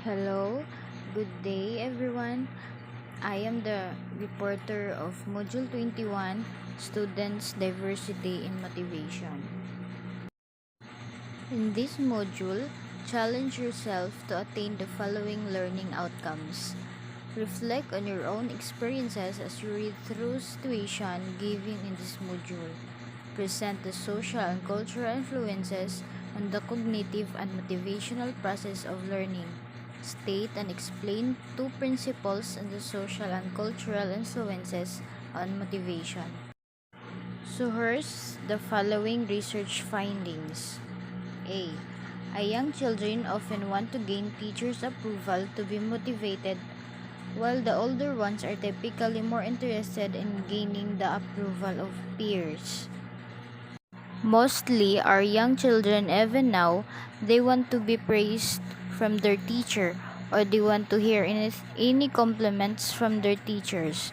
Hello, good day everyone. I am the reporter of Module 21, Students Diversity in Motivation. In this module, challenge yourself to attain the following learning outcomes. Reflect on your own experiences as you read through situation given in this module. Present the social and cultural influences on the cognitive and motivational process of learning. State and explain two principles on the social and cultural influences on motivation. So here's the following research findings. A. Young children often want to gain teachers' approval to be motivated, while the older ones are typically more interested in gaining the approval of peers. Mostly our young children, even now, they want to be praised from their teacher, or they want to hear any compliments from their teachers.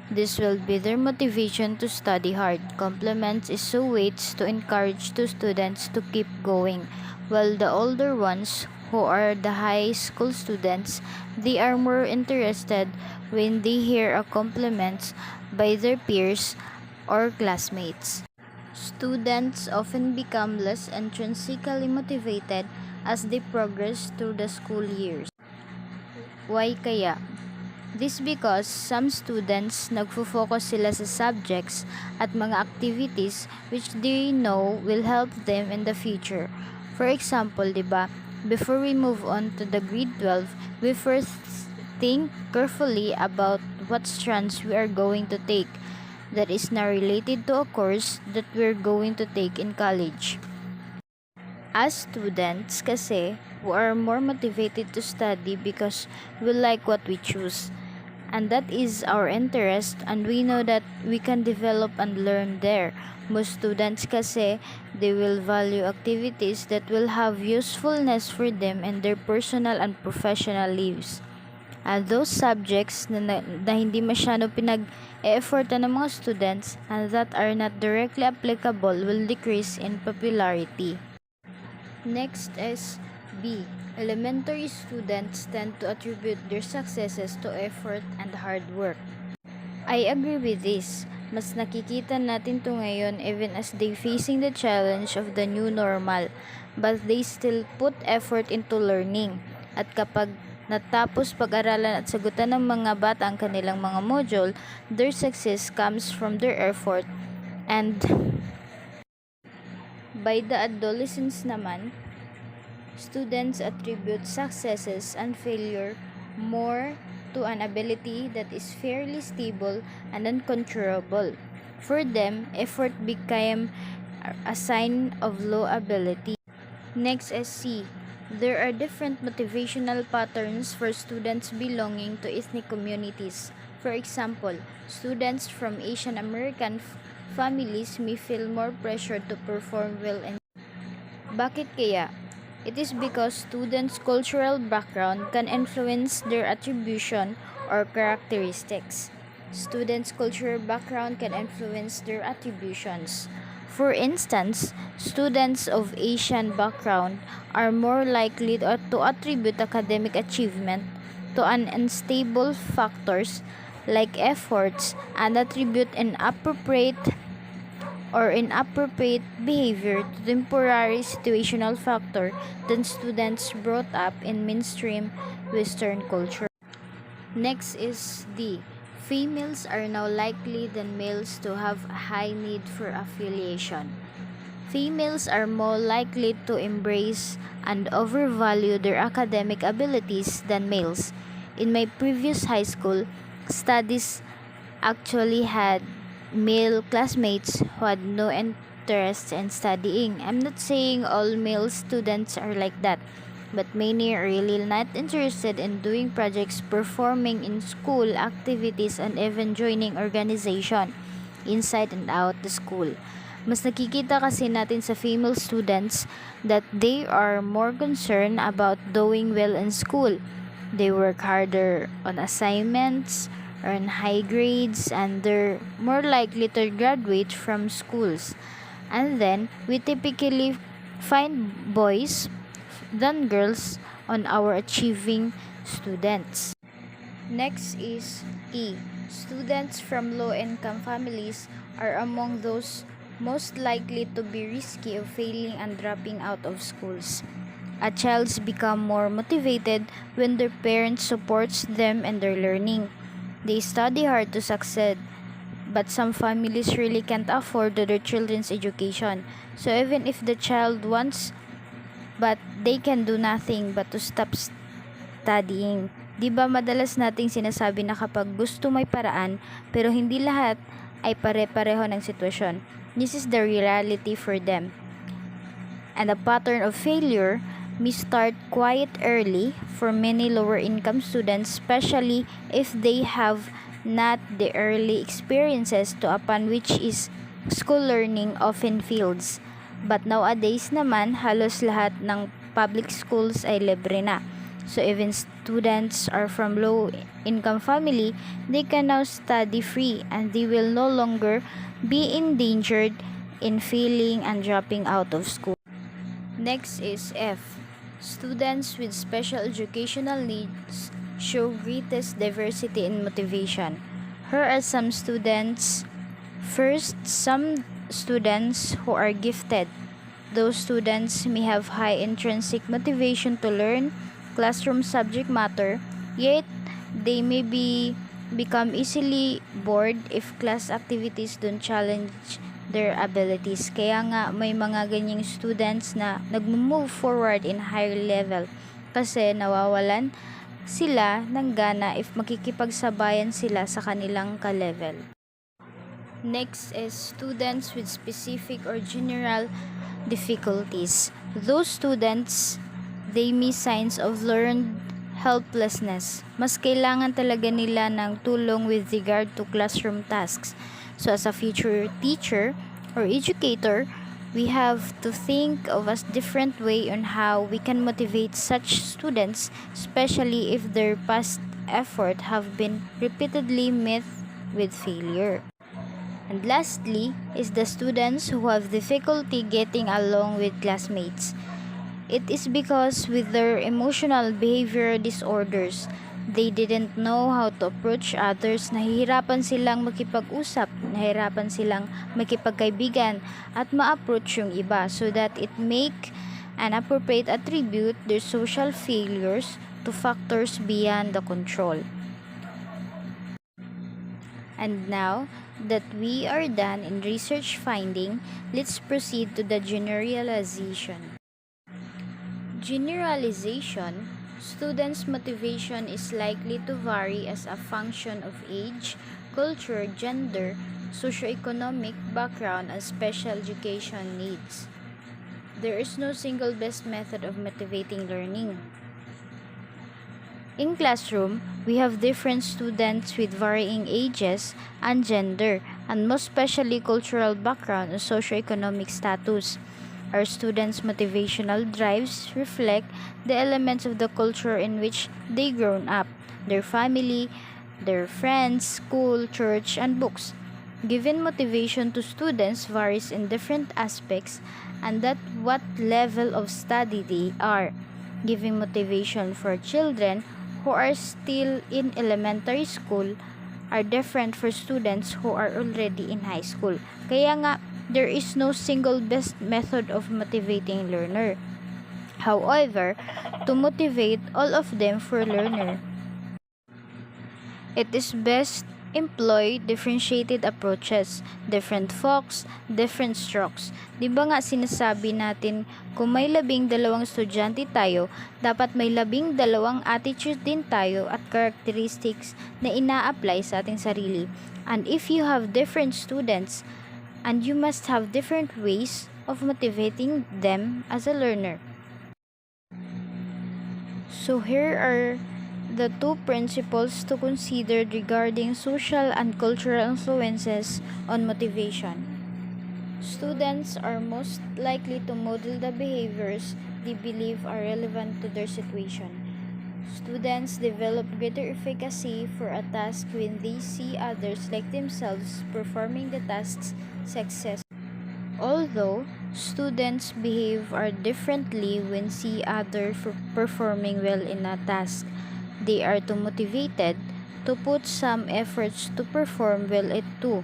This will be their motivation to study hard. Compliments is so ways to encourage two students to keep going, while the older ones, who are the high school students, they are more interested when they hear a compliments by their peers or classmates. Students often become less intrinsically motivated as they progress through the school years. Why kaya? This because some students nagfo-focus sila sa subjects at mga activities which they know will help them in the future. For example, diba, before we move on to the grade 12, we first think carefully about what strands we are going to take that is now related to a course that we're going to take in college. As students kasi, we are more motivated to study because we like what we choose. And that is our interest, and we know that we can develop and learn there. Most students kasi, they will value activities that will have usefulness for them in their personal and professional lives. Those subjects na hindi masyado pinag-e-effortan ng mga students and that are not directly applicable will decrease in popularity. Next is B. Elementary students tend to attribute their successes to effort and hard work. I agree with this. Mas nakikita natin to ngayon even as they facing the challenge of the new normal, but they still put effort into learning. At kapag natapos pag-aralan at sagutan ng mga bata ang kanilang mga module, their success comes from their effort. And by the adolescents naman, students attribute successes and failure more to an ability that is fairly stable and uncontrollable. For them, effort became a sign of low ability. Next is C. There are different motivational patterns for students belonging to ethnic communities. For example, students from Asian American families may feel more pressure to perform well in. Bakit kaya? It is because students' cultural background can influence their attribution or characteristics. Students' cultural background can influence their attributions. For instance, students of Asian background are more likely to attribute academic achievement to unstable factors like efforts and attribute inappropriate behavior to temporary situational factor than students brought up in mainstream Western culture. Next is D. Females are now likely than males to have a high need for affiliation. Females are more likely to embrace and overvalue their academic abilities than males. In my previous high school, studies actually had male classmates who had no interest in studying. I'm not saying all male students are like that, but many are really not interested in doing projects, performing in school activities, and even joining organization inside and out the school. Mas nakikita kasi natin sa female students that they are more concerned about doing well in school. They work harder on assignments, earn high grades, and they're more likely to graduate from schools. And then, we typically find boys than girls on our achieving students. Next is E. Students from low-income families are among those most likely to be risky of failing and dropping out of schools. A child's become more motivated when their parents supports them and their learning. They study hard to succeed, but some families really can't afford their children's education. So even if the child wants, but they can do nothing but to stop studying. 'Di ba madalas nating sinasabi na kapag gusto may paraan, pero hindi lahat ay pare-pareho ng sitwasyon. This is the reality for them. And the pattern of failure may start quite early for many lower income students, especially if they have not the early experiences to upon which is school learning often fields. But nowadays naman, halos lahat ng public schools ay libre na. So even students are from low income family, they can now study free and they will no longer be endangered in failing and dropping out of school. Next is F. Students with special educational needs show greatest diversity in motivation. Here are some students. First, some students who are gifted. Those students may have high intrinsic motivation to learn classroom subject matter, yet they may become easily bored if class activities don't challenge their abilities. Kaya nga may mga ganyang students na nag-move forward in higher level kasi nawawalan sila ng gana if makikipagsabayan sila sa kanilang ka-level. Next is students with specific or general difficulties. Those students, they may signs of learned helplessness. Mas kailangan talaga nila ng tulong with regard to classroom tasks. So as a future teacher or educator, we have to think of a different way on how we can motivate such students, especially if their past effort have been repeatedly met with failure. And lastly is the students who have difficulty getting along with classmates. It is because with their emotional behavior disorders, they didn't know how to approach others. Nahihirapan silang makipag-usap, nahihirapan silang makipagkaibigan at ma-approach yung iba so that it make an appropriate attribute their social failures to factors beyond the control. And now that we are done in research finding, let's proceed to the generalization. Generalization, students' motivation is likely to vary as a function of age, culture, gender, socioeconomic background, and special education needs. There is no single best method of motivating learning. In classroom, we have different students with varying ages and gender, and most especially cultural background and socioeconomic status. Our students' motivational drives reflect the elements of the culture in which they grown up, their family, their friends, school, church, and books. Given motivation to students varies in different aspects and at what level of study they are. Giving motivation for children who are still in elementary school are different for students who are already in high school. Kaya nga, there is no single best method of motivating learner. However, to motivate all of them for learner, it is best employ differentiated approaches, different folks, different strokes. Di ba nga sinasabi natin, kung may 12 estudyante tayo, dapat may 12 attitude din tayo at characteristics na ina-apply sa ating sarili. And if you have different students, and you must have different ways of motivating them as a learner. So here are the two principles to consider regarding social and cultural influences on motivation. Students are most likely to model the behaviors they believe are relevant to their situation. Students develop greater efficacy for a task when they see others like themselves performing the tasks successfully. Although Students behave are differently when see others performing well in a task. They are too motivated to put some efforts to perform well at too.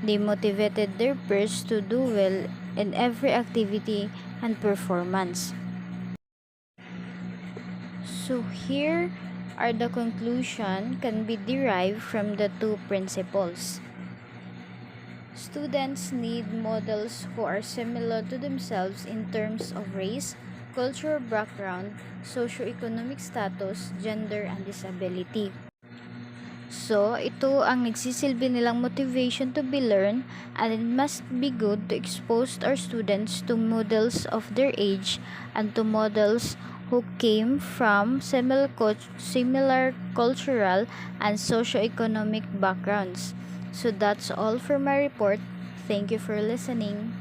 They motivated their peers to do well in every activity and performance. So here are the conclusion can be derived from the two principles. Students need models who are similar to themselves in terms of race, cultural background, socioeconomic status, gender, and disability. So, ito ang nagsisilbi nilang motivation to be learned, and it must be good to expose our students to models of their age and to models who came from similar cultural and socioeconomic backgrounds. So that's all for my report. Thank you for listening.